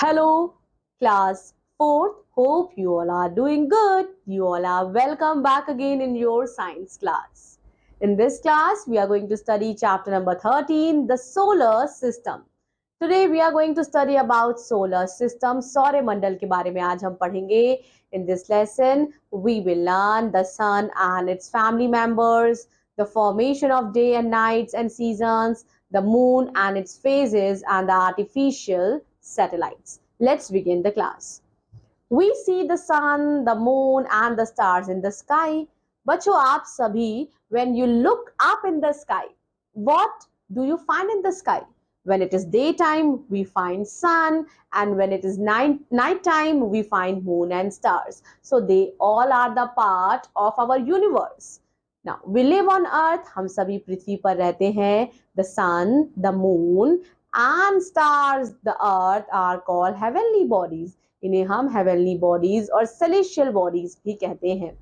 Hello, class 4th. Hope you all are doing good. You all are welcome back again in your science class. In this class, we are going to study chapter number 13, the solar system. Today we are going to study about solar system. सौर मंडल के बारे में आज हम पढ़ेंगे. In this lesson, we will learn the sun and its family members, the formation of day and nights and seasons, the moon and its phases, and the artificial satellites. Let's begin the class. We see the sun, the moon, and the stars in the sky. बच्चों आप सभी, when you look up in the sky, what do you find in the sky? When it is daytime, we find sun, and when it is night time, we find moon and stars. So they all are the part of our universe. Now, we live on earth, हम सभी पृथ्वी पर रहते हैं. The sun, the moon, and stars, the earth, are called heavenly bodies. इन्हें हम heavenly bodies और celestial bodies भी कहते हैं.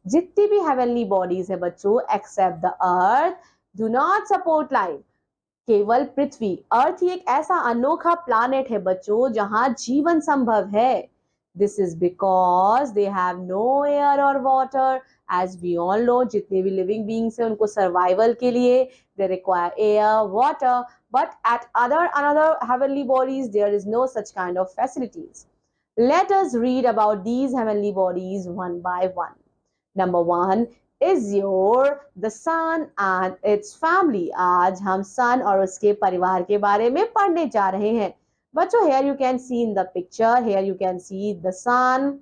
जितनी भी heavenly bodies है बच्चों, except the earth, do not support life. केवल पृथ्वी, अर्थ ही एक ऐसा अनोखा प्लानेट है बच्चों जहां जीवन संभव है. This is because they have no air or water. As we all know, जितने भी living beings हैं उनको survival के लिए they require air, water. But at another heavenly bodies there is no such kind of facilities. Let us read about these heavenly bodies one by one. Number 1 is the sun and its family. आज हम sun और उसके परिवार के बारे में पढ़ने जा रहे हैं. बच्चों, here you can see in the picture, here you can see the sun.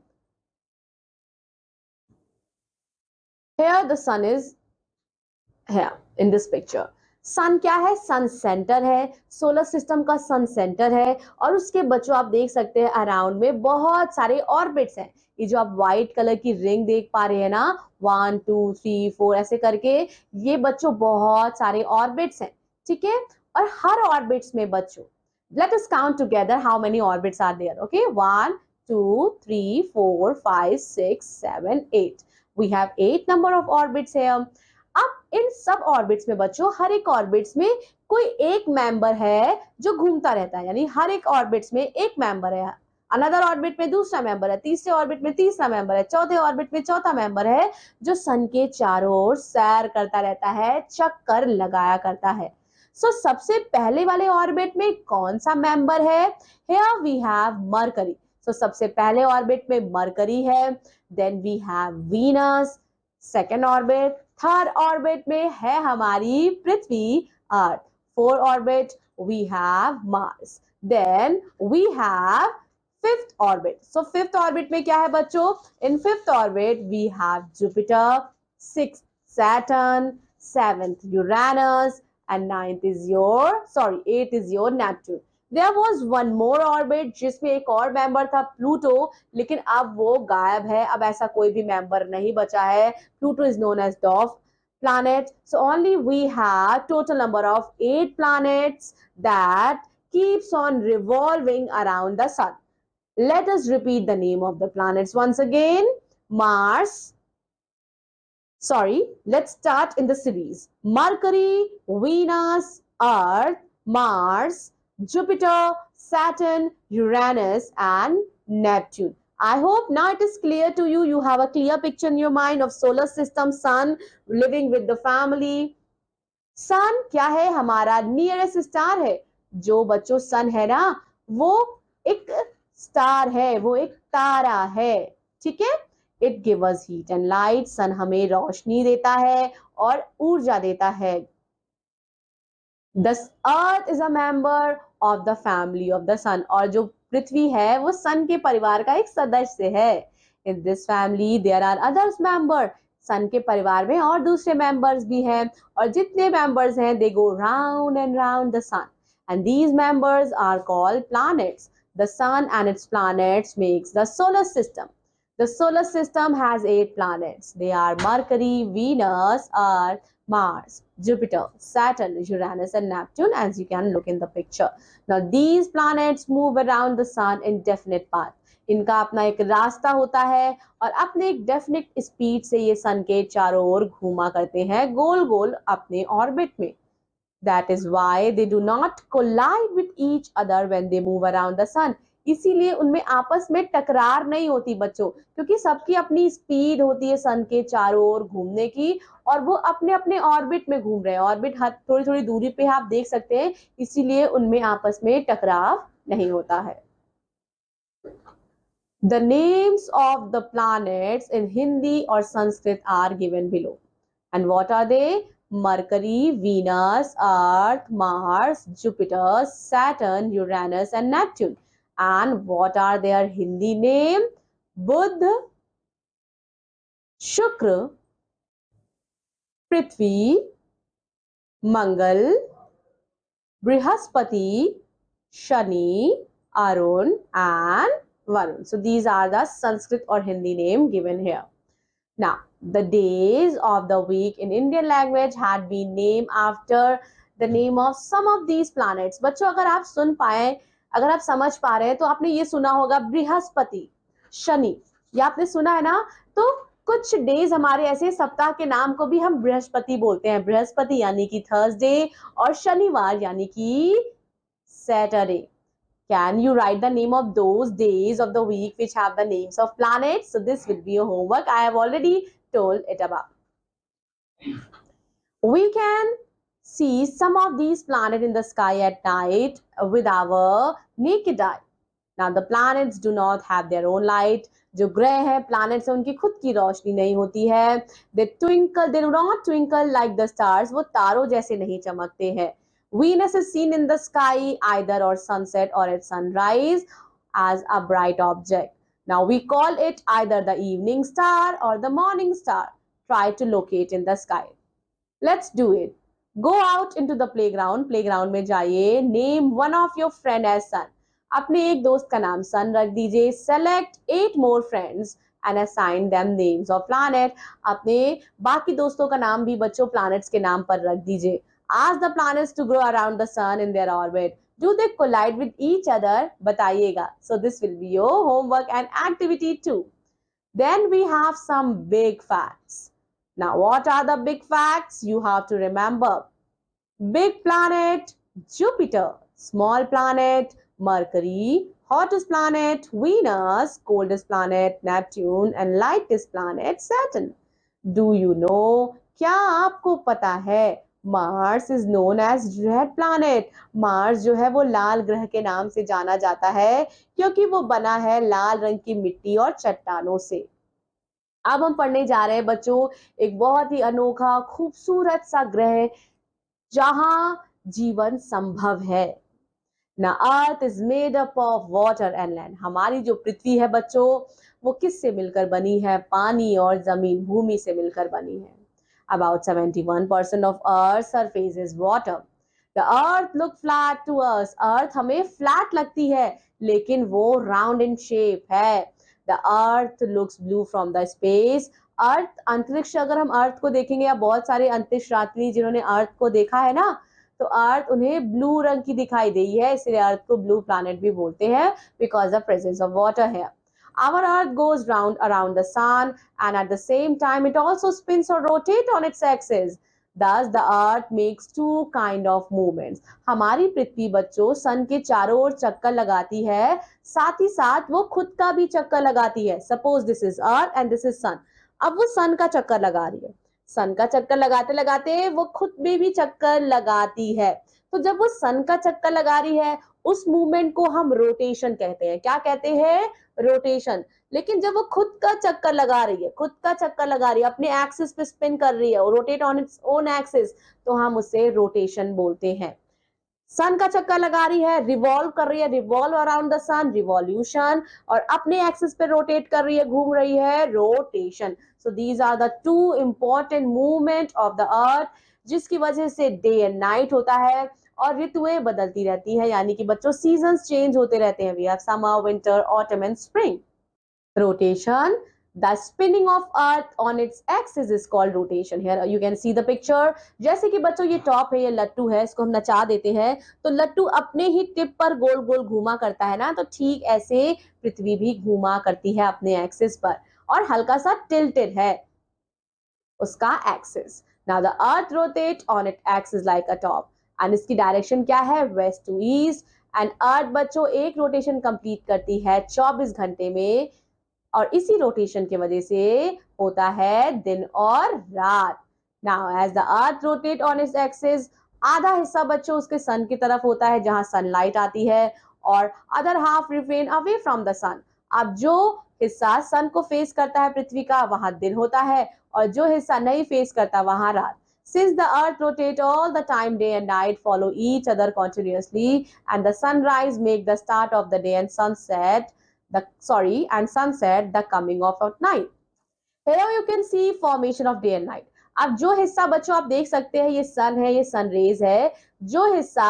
Here the sun is here in this picture. सन क्या है? सन सेंटर है, सोलर सिस्टम का सन सेंटर है. और उसके बच्चों आप देख सकते हैं अराउंड में बहुत सारे ऑर्बिट्स हैं. ये जो आप व्हाइट कलर की रिंग देख पा रहे हैं ना, 1 2 3 4 ऐसे करके, ये बच्चों बहुत सारे ऑर्बिट्स हैं. ठीक है. और हर ऑर्बिट्स में बच्चों, let us count together how many orbits are there. Okay, 1 2 3 4 5 6 7 8. We have 8 number of orbits here. अब इन सब ऑर्बिट्स में बच्चों, हर एक ऑर्बिट्स में कोई एक मेंबर है जो घूमता रहता है. यानी हर एक ऑर्बिट्स में एक मेंबर है, अनदर ऑर्बिट में दूसरा मेंबर है, तीसरे ऑर्बिट में तीसरा मेंबर है, चौथे ऑर्बिट में चौथा मेंबर है, जो सन के चारों ओर सैर करता रहता है, चक्कर लगाया करता है. सो सबसे पहले वाले ऑर्बिट में कौन सा मेंबर है? Here we have Mercury. So सबसे पहले ऑर्बिट में मरकरी है. Then we have Venus, second orbit. Third orbit में है हमारी पृथ्वी, Earth. Fourth orbit we have Mars. Then we have fifth orbit. So fifth orbit में क्या है बच्चों? In fifth orbit we have Jupiter, sixth Saturn, seventh Uranus, and eight is your Neptune. There was one more orbit जिसमें एक और member था, Pluto, लेकिन अब वो गायब है. अब ऐसा कोई भी मेंबर नहीं बचा है. Pluto is known as dwarf planet. So only we have total number of 8 planets that keeps on revolving around the sun. Let us repeat the name of the planets once again. Mars. Let's start in the series. Mercury, Venus, Earth, Mars, Jupiter, Saturn, Uranus, and Neptune. I hope now it is clear to you. You have a clear picture in your mind of solar system, sun, living with the family. Sun क्या है? हमारा nearest star है. जो बच्चों sun है ना, वो एक star है, वो एक तारा है. ठीक है. It gives us heat and light. sun हमें रोशनी देता है और ऊर्जा देता है. The earth is a member of the family of the sun. और जो पृथ्वी है वो सन के परिवार का एक सदस्य है. In this family there are others member. सन के परिवार में और दूसरे members भी हैं, और जितने members हैं they go round and round the sun, and these members are called planets. The sun and its planets makes the solar system. The solar system has 8 planets. They are Mercury, Venus, Earth, Mars, Jupiter, Saturn, Uranus, and Neptune, as you can look in the picture. Now these planets move around the sun in definite path. इनका अपना एक रास्ता होता है और अपने एक definite speed से ये सन के चारों ओर घूमा करते हैं गोल गोल अपने ऑर्बिट में. That is why they do not collide with each other when they move around the sun. इसीलिए उनमें आपस में टकरार नहीं होती बच्चों, क्योंकि सबकी अपनी स्पीड होती है सन के चारों ओर घूमने की, और वो अपने अपने ऑर्बिट में घूम रहे हैं। ऑर्बिट हर थोड़ी थोड़ी दूरी पे आप देख सकते हैं, इसीलिए उनमें आपस में टकराव नहीं होता है। The names of the planets in Hindi or Sanskrit are given below. And what are they? Mercury, Venus, Earth, Mars, Jupiter, Saturn, Uranus and Neptune. And what are their Hindi name? Buddha, Shukra, Prithvi, Mangal, Brihaspati, Shani, Arun and Varun. So these are the Sanskrit or Hindi name given here. Now, the days of the week in Indian language had been named after the name of some of these planets. बच्चों, अगर आप सुन पाए, अगर आप समझ पा रहे हैं, तो आपने ये सुना होगा बृहस्पति, शनि, ये आपने सुना है ना। तो कुछ डेज हमारे ऐसे सप्ताह के नाम को भी हम बृहस्पति बोलते हैं। बृहस्पति यानी कि थर्सडे और शनिवार यानी कि Saturday. Can you write the name of those days of the week which have the names of planets? So this will be your homework. I have already told it about. We can see some of these planets in the sky at night with our naked eye. Now the planets do not have their own light. जो ग्रह है, planets है, उनकी खुद की रोशनी नहीं होती है. They do not twinkle like the stars. वो तारों जैसे नहीं चमकते हैं. Venus is seen in the sky either or sunset or at sunrise as a bright object. Now we call it either the evening star or the morning star. Try to locate in the sky. Let's do it. Go out into the playground. Playground में जाइए. Name one of your friend as sun. अपने एक दोस्त का नाम सन रख दीजिए. Select 8 more friends and assign them names of planet. अपने बाकी दोस्तों का नाम भी बच्चों planets के नाम पर रख दीजिए. Ask the planets to go around the sun in their orbit. Do they collide with each other? बताइएगा. So this will be your homework and activity too. Then we have some big facts. Now what are the big facts? You have to remember. Big planet, Jupiter. Small planet, Mercury. Hottest planet, Venus. Coldest planet, Neptune. And lightest planet, Saturn. Do you know? क्या आपको पता है? Mars is known as red planet. Mars जो है वो लाल ग्रह के नाम से जाना जाता है, क्योंकि वो बना है लाल रंग की मिट्टी और चट्टानों से. अब हम पढ़ने जा रहे हैं बच्चों एक बहुत ही अनोखा खूबसूरत सा ग्रह जहां जीवन संभव है. ना earth is made up of water and land. हमारी जो पृथ्वी है बच्चों वो किससे मिलकर बनी है? पानी और जमीन, भूमि से मिलकर बनी है. About 71% of Earth's surface is water. The Earth look flat to us. Earth हमें flat लगती है, लेकिन वो round in shape है. The Earth looks blue from the space. Earth अंतरिक्ष, अगर हम Earth को देखेंगे या बहुत सारे अंतरिक्ष यात्री जिन्होंने Earth को देखा है ना, तो Earth उन्हें blue रंग की दिखाई दी है, इसलिए Earth को blue planet भी बोलते हैं because of presence of water here. Our Earth goes round around the sun and at the same time it also spins or rotates on its axis. Thus the Earth makes two kind of movements. हमारी पृथ्वी बच्चों सन के चारों ओर चक्कर लगाती है, साथ ही साथ वो खुद का भी चक्कर लगाती है. Suppose this is Earth and this is Sun. अब वो सन का चक्कर लगा रही है. सन का चक्कर लगाते लगाते वो खुद में भी चक्कर लगाती है. तो जब वो सन का चक्कर लगा रही है उस मूवमेंट को हम रोटेशन कहते हैं. क्या कहते हैं? रोटेशन. लेकिन जब वो खुद का चक्कर लगा रही है, खुद का चक्कर लगा रही है, अपने एक्सिस पे स्पिन कर रही है, rotate on its own axis, तो हम उसे रोटेशन बोलते हैं. सन का चक्कर लगा रही है, रिवॉल्व कर रही है, revolve around the sun, revolution, और अपने एक्सिस पे रोटेट कर रही है, घूम रही है, rotation. So these are the two important movement of the earth, जिसकी वजह से डे एंड नाइट होता है और ऋतुएं बदलती रहती है, यानी कि बच्चों सीजन्स चेंज होते रहते हैं. We have summer, winter, autumn and spring. Rotation, the spinning of earth on its axis is called rotation. Here you can see the picture. जैसे कि बच्चों ये टॉप है, ये लट्टू है, इसको हम नचा देते हैं तो लट्टू अपने ही टिप पर गोल गोल घूमा करता है ना, तो ठीक ऐसे पृथ्वी भी घूमा करती है अपने एक्सिस पर और हल्का सा टिल्टेड है उसका axis. Now the earth rotates on its axis like a top. And इसकी डायरेक्शन क्या है? West to east. And earth बच्चों एक रोटेशन कंप्लीट करती है 24 घंटे में, और इसी रोटेशन की वजह से होता है दिन और रात। Now as the earth rotate on its axis, आधा हिस्सा बच्चों उसके सन की तरफ होता है जहां सनलाइट आती है, और other half refrain away from the sun. अब जो हिस्सा सन को फेस करता है पृथ्वी का, वहां दिन होता है, और जो हिस्सा नहीं फेस करता वहां रात। Since the earth rotates all the time, day and night follow each other continuously, and the sunrise make the start of the day and sunset the coming of at night. Here you can see formation of day and night. अब जो हिस्सा बच्चों आप देख सकते हैं ये सन है, ये सन रेज है। जो हिस्सा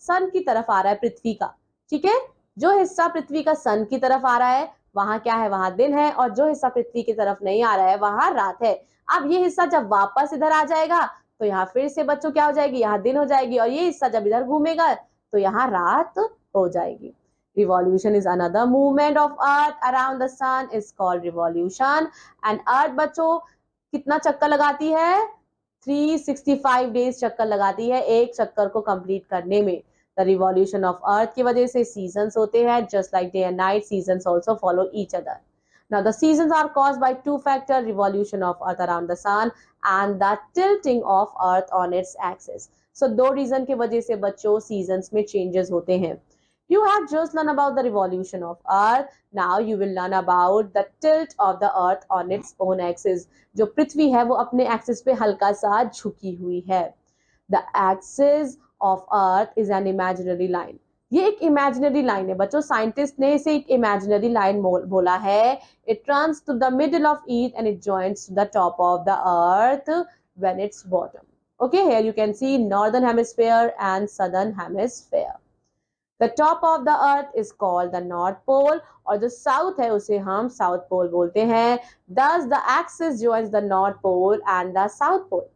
सन की तरफ आ रहा है पृथ्वी का, ठीक है, जो हिस्सा पृथ्वी का सन की तरफ आ रहा है वहां क्या है, वहां दिन है, और जो हिस्सा पृथ्वी की तरफ नहीं आ रहा है वहां रात है। अब ये हिस्सा जब वापस इधर आ जाएगा तो यहाँ फिर से बच्चों क्या हो जाएगी, यहाँ दिन हो जाएगी, और ये हिस्सा जब इधर घूमेगा तो यहाँ रात हो जाएगी। Revolution is another movement of earth around the sun is called revolution, and earth बच्चों कितना चक्कर लगाती है, 365 डेज चक्कर लगाती है एक चक्कर को कंप्लीट करने में। The revolution of earth की वजह से seasons होते हैं, just like day and night seasons also follow each other. Now the seasons are caused by two factors, revolution of earth around the sun and the tilting of earth on its axis. So दो reason की वजह से बच्चों seasons में changes होते हैं। You have just learned about the revolution of earth. Now you will learn about the tilt of the earth on its own axis. जो पृथ्वी है वो अपने एक्सिस पे हल्का सा झुकी हुई है। The axis of earth is an imaginary line. ये एक इमेजिनरी लाइन है बच्चों, साइंटिस्ट ने इसे एक इमेजिनरी लाइन बोला है। It turns to the middle of eat and it joints to the top of the earth when it's bottom. Okay, here you can see northern hemisphere and southern hemisphere. The top of the earth is called the north pole, और जो south है उसे हम south pole बोलते हैं। Thus the axis joins the north pole and the south pole.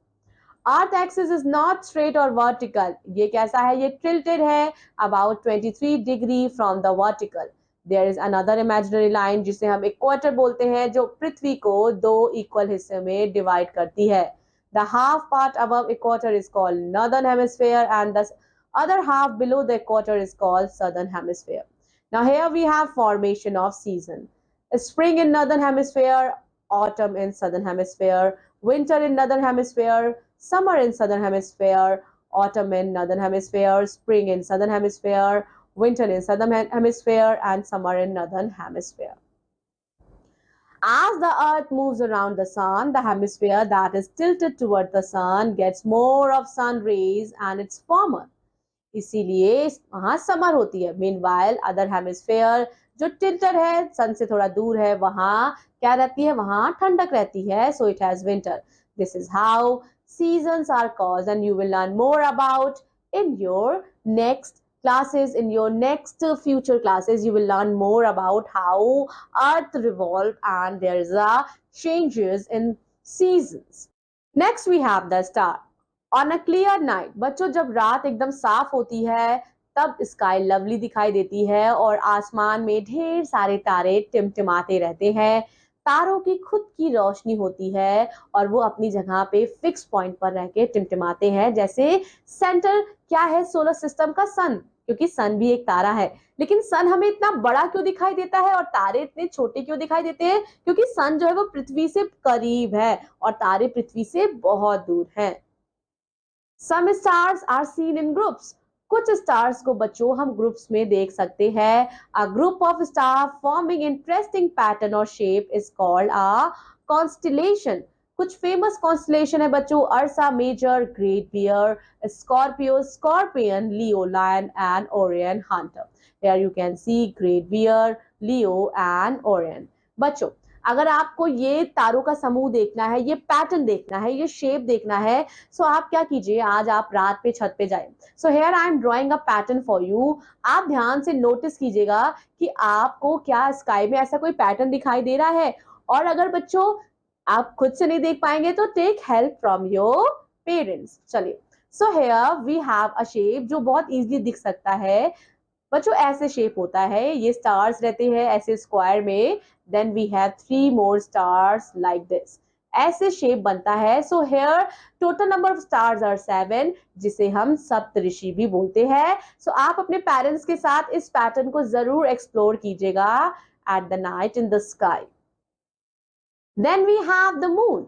Earth axis is not straight or vertical. ये कैसा है, ये tilted है about 23 degree from the vertical. There is another imaginary line जिसे हम equator बोलते हैं, जो पृथ्वी को दो इक्वल हिस्से में डिवाइड करती है। The half part above equator is called northern hemisphere and the other half below the equator is called southern hemisphere. Now here we have formation of season. Spring in northern hemisphere, autumn in southern hemisphere, winter in northern hemisphere, summer in southern hemisphere, autumn in northern hemisphere, spring in southern hemisphere, winter in southern hemisphere, and summer in northern hemisphere. As the earth moves around the sun, the hemisphere that is tilted toward the sun gets more of sun rays and it's warmer. इसीलिए वहां summer होती है। Meanwhile other hemisphere जो tilted है, सन से थोड़ा दूर है, वहां क्या रहती है, वहां ठंडक रहती है। So it has winter. This is how seasons are caused, and you will learn more about in your next classes. In your next future classes you will learn more about how earth revolve and there is a changes in seasons. Next we have the star. On a clear night, बच्चों जब रात एकदम साफ होती है तब sky lovely दिखाई देती है और आसमान में ढेर सारे तारे टिमटिमाते रहते हैं। तारों की खुद की रोशनी होती है और वो अपनी जगह पे फिक्स पॉइंट पर रह के टिमटिमाते हैं। जैसे सेंटर क्या है सोलर सिस्टम का, सन, क्योंकि सन भी एक तारा है। लेकिन सन हमें इतना बड़ा क्यों दिखाई देता है और तारे इतने छोटे क्यों दिखाई देते हैं? क्योंकि सन जो है वो पृथ्वी से करीब है और तारे पृथ्वी से बहुत दूर हैं। Some stars are seen in groups. कुछ स्टार्स को बच्चों हम ग्रुप्स में देख सकते हैं। A group of stars forming interesting pattern or shape is called a constellation. कुछ फेमस कॉन्स्टलेशन है बच्चों, Ursa Major, Great Bear, Scorpio, scorpion, Leo lion and Orion hunter. Here you can see Great Bear, Leo and Orion. बच्चों अगर आपको ये तारों का समूह देखना है, ये पैटर्न देखना है, ये शेप देखना है, सो आप क्या कीजिए, आज आप रात पे छत पे जाए। So here I am drawing a pattern for you. आप ध्यान से नोटिस कीजिएगा कि आपको क्या स्काई में ऐसा कोई पैटर्न दिखाई दे रहा है। और अगर बच्चों आप खुद से नहीं देख पाएंगे तो take help from your parents. चलिए, so here we have a shape जो बहुत इजीली दिख सकता है बच्चों। ऐसे शेप होता है, ये स्टार्स रहते हैं ऐसे स्क्वायर में। Then we have 3 more stars like this. ऐसे शेप बनता है. So here total number of stars are 7, जिसे हम सप्तऋषि भी बोलते हैं. सो आप अपने पेरेंट्स के साथ इस पैटर्न को जरूर एक्सप्लोर कीजिएगा at the night in the sky. Then we have the moon.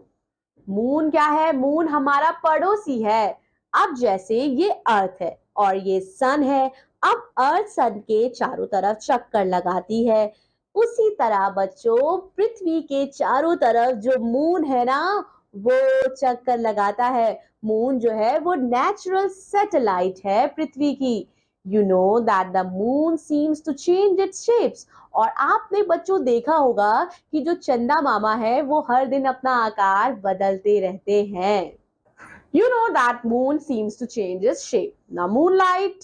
Moon क्या है? मून हमारा पड़ोसी है. अब जैसे ये अर्थ है और ये सन है, अब अर्थ सन के चारों तरफ चक्कर लगाती है. उसी तरह बच्चों पृथ्वी के चारों तरफ जो मून है ना, वो चक्कर लगाता है. मून जो है वो नेचुरल सैटेलाइट है पृथ्वी की. You know that the moon seems to change its shapes. और आपने बच्चों देखा होगा कि जो चंदा मामा है वो हर दिन अपना आकार बदलते रहते हैं. You know that moon seems to change its shape. Now moonlight,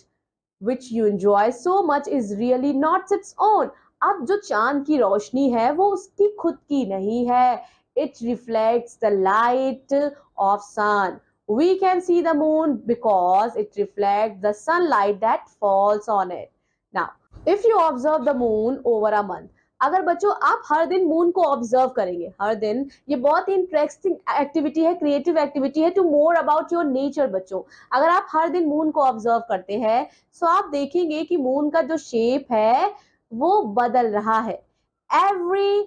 which you enjoy so much, is really not its own. अब जो चांद की रोशनी है वो उसकी खुद की नहीं है. It reflects the light of sun. We can see the moon because it reflects the sunlight that falls on it. Now, if you observe the moon over a month, अगर बच्चों आप हर दिन मून को ऑब्जर्व करेंगे हर दिन, ये बहुत ही इंटरेस्टिंग एक्टिविटी है, क्रिएटिव एक्टिविटी है to more about your nature. बच्चों अगर आप हर दिन मून को ऑब्जर्व करते हैं तो आप देखेंगे कि मून का जो शेप है वो बदल रहा है. Every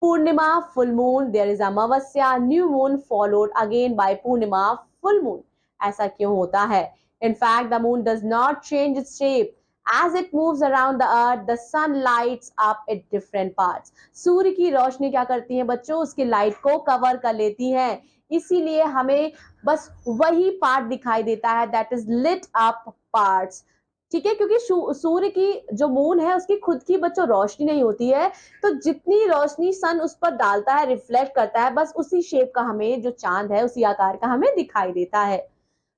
purnima full moon there is amavasya new moon followed again by purnima full moon. ऐसा क्यों होता है? In fact, the moon does not change its shape. As it moves around the earth, the sun lights up its different parts. सूर्य की रोशनी क्या करती है बच्चों? उसकी लाइट को कवर कर लेती है. इसीलिए हमें बस वही पार्ट दिखाई देता है, that is lit up parts. ठीक है, क्योंकि सूर्य की जो मून है उसकी खुद की बच्चों रोशनी नहीं होती है, तो जितनी रोशनी सन उस पर डालता है, रिफ्लेक्ट करता है, बस उसी शेप का हमें जो चांद है उसी आकार का हमें दिखाई देता है.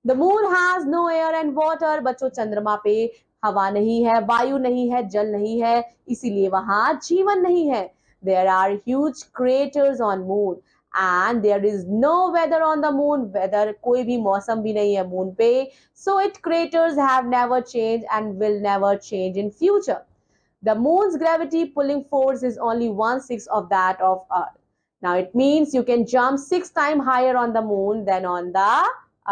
The moon has no air and water. बच्चों चंद्रमा पे हवा नहीं है, वायु नहीं है, जल नहीं है, इसीलिए वहां जीवन नहीं है. There are huge craters on moon and there is no weather on the moon. Weather कोई भी मौसम भी नहीं है मून पे. So its craters have never changed and will never change in future. The moon's gravity pulling force is only 1/6 of that of Earth. Now it means you can jump 6 times higher on the moon than on the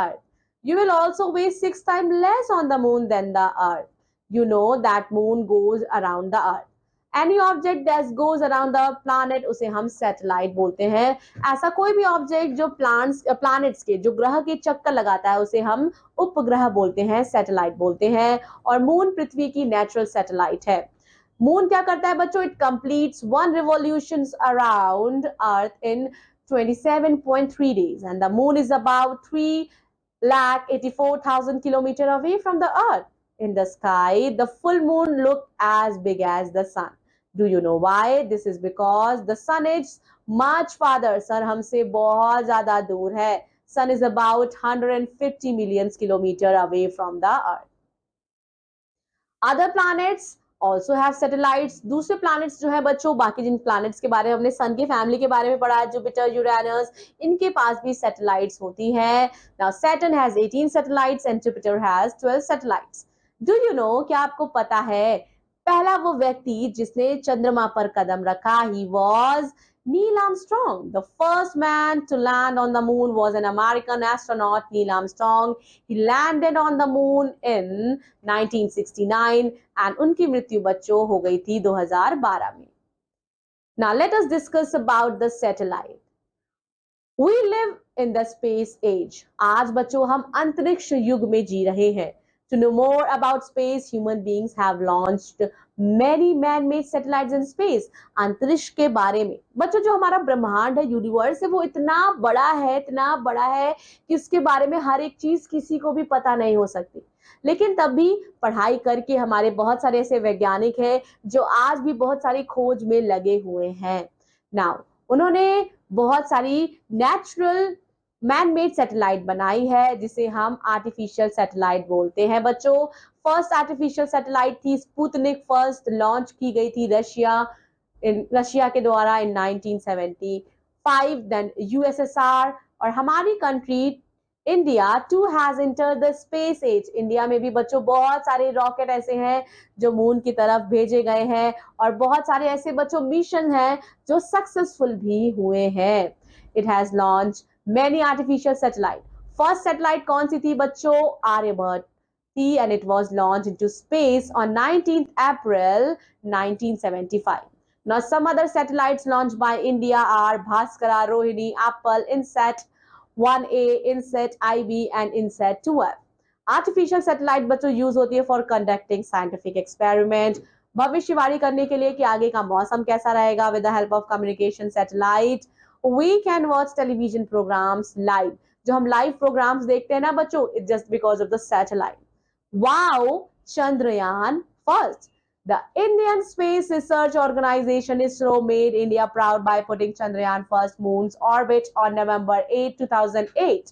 Earth. You will also weigh 6 times less on the moon than the Earth. You know that moon goes around the Earth. Any object that goes around the planet उसे हम satellite बोलते हैं. ऐसा कोई भी object जो planets के जो ग्रह के चक्कर लगाता है उसे हम उपग्रह बोलते हैं, सैटेलाइट बोलते हैं. और मून पृथ्वी की नेचुरल सैटेलाइट है. मून क्या करता है बच्चों? It completes 1 revolution around earth in 27.3 days and the moon is about 3,84,000 kilometers away from the earth. In the sky, the full moon looks as big as the sun. Do you know why? This is because the sun is much farther. Sun हमसे बहुत ज़्यादा दूर है. Sun is about 150 million kilometers away from the earth. Other planets also have satellites. दूसरे planets जो है बच्चों, बाकी जिन planets के बारे में हमने sun की family के बारे में पढ़ा है, Jupiter, Uranus, इनके पास भी satellites होती हैं. Now Saturn has 18 satellites and Jupiter has 12 satellites. Do you know? क्या आपको पता है पहला वो व्यक्ति जिसने चंद्रमा पर कदम रखा? He was Neil Armstrong. The first man to land on the moon was an American astronaut, Neil Armstrong. He landed on the moon in 1969 and उनकी मृत्यु बच्चों हो गई थी 2012 में. Now let us discuss about the satellite. We live in the space age. आज बच्चों हम अंतरिक्ष युग में जी रहे हैं. To know more about space, human beings have launched many man-made satellites in space. अंतरिक्ष के बारे में बच्चों जो हमारा ब्रह्मांड है, यूनिवर्स है, वो इतना बड़ा है कि उसके बारे में हर एक चीज किसी को भी पता नहीं हो सकती. लेकिन तब भी पढ़ाई करके हमारे बहुत सारे ऐसे वैज्ञानिक हैं जो आज भी बहुत सारी खोज में लगे हुए हैं. नाउ उन्होंने बहुत सारी नेचुरल मैन मेड सैटेलाइट बनाई है जिसे हम आर्टिफिशियल सैटेलाइट बोलते हैं. बच्चों फर्स्ट आर्टिफिशियल सैटेलाइट थी स्पुतनिक. फर्स्ट लॉन्च की गई थी रशिया के द्वारा इन 1975. देन यूएसएसआर और हमारी country India too has entered the space age. India में भी बच्चों बहुत सारे रॉकेट ऐसे हैं जो मून की तरफ भेजे गए हैं और बहुत सारे ऐसे बच्चों मिशन हैं जो सक्सेसफुल भी हुए हैं. It has launched many artificial satellite. First satellite कौन सी थी बच्चों? आर्यभट्ट थी and it was launched into space on 19th April 1975. Now some other satellites launched by India are Bhaskara, Rohini, Apple, INSAT 1A, INSAT IB and INSAT 2F. Artificial satellite बच्चों use होती है for conducting scientific experiment, भविष्यवाणी करने के लिए कि आगे का मौसम कैसा रहेगा. With the help of communication satellite we can watch television programmes live. जो हम लाइव प्रोग्राम्स देखते हैं ना बच्चों, it just because of the satellite. Wow, Chandrayaan first. The Indian Space Research Organization ISRO made India proud by putting Chandrayaan first moon's orbit on November 8, 2008.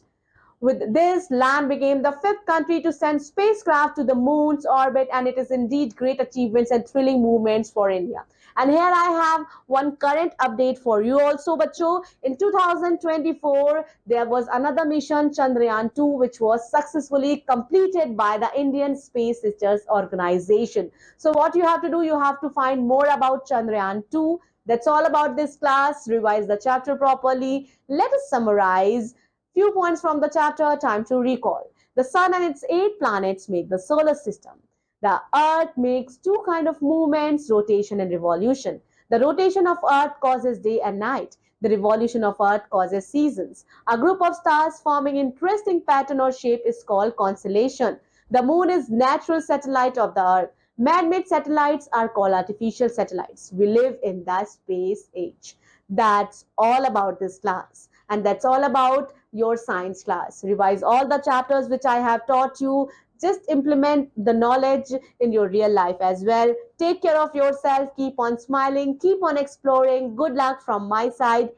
With this, land became the fifth country to send spacecraft to the moon's orbit, and it is indeed great achievements and thrilling movements for India. And here I have one current update for you also, Bacho. In 2024, there was another mission, Chandrayaan 2, which was successfully completed by the Indian Space Research Organization. So what you have to do, you have to find more about Chandrayaan 2. That's all about this class. Revise the chapter properly. Let us summarize. Few points from the chapter, time to recall. The sun and its 8 planets make the solar system. The earth makes two kind of movements, rotation and revolution. The rotation of earth causes day and night. The revolution of earth causes seasons. A group of stars forming interesting pattern or shape is called constellation. The moon is natural satellite of the earth. Man-made satellites are called artificial satellites. We live in the space age. That's all about this class. And that's all about your science class. Revise all the chapters which I have taught you. Just implement the knowledge in your real life as well. Take care of yourself. Keep on smiling. Keep on exploring. Good luck from my side.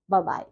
Bye-bye.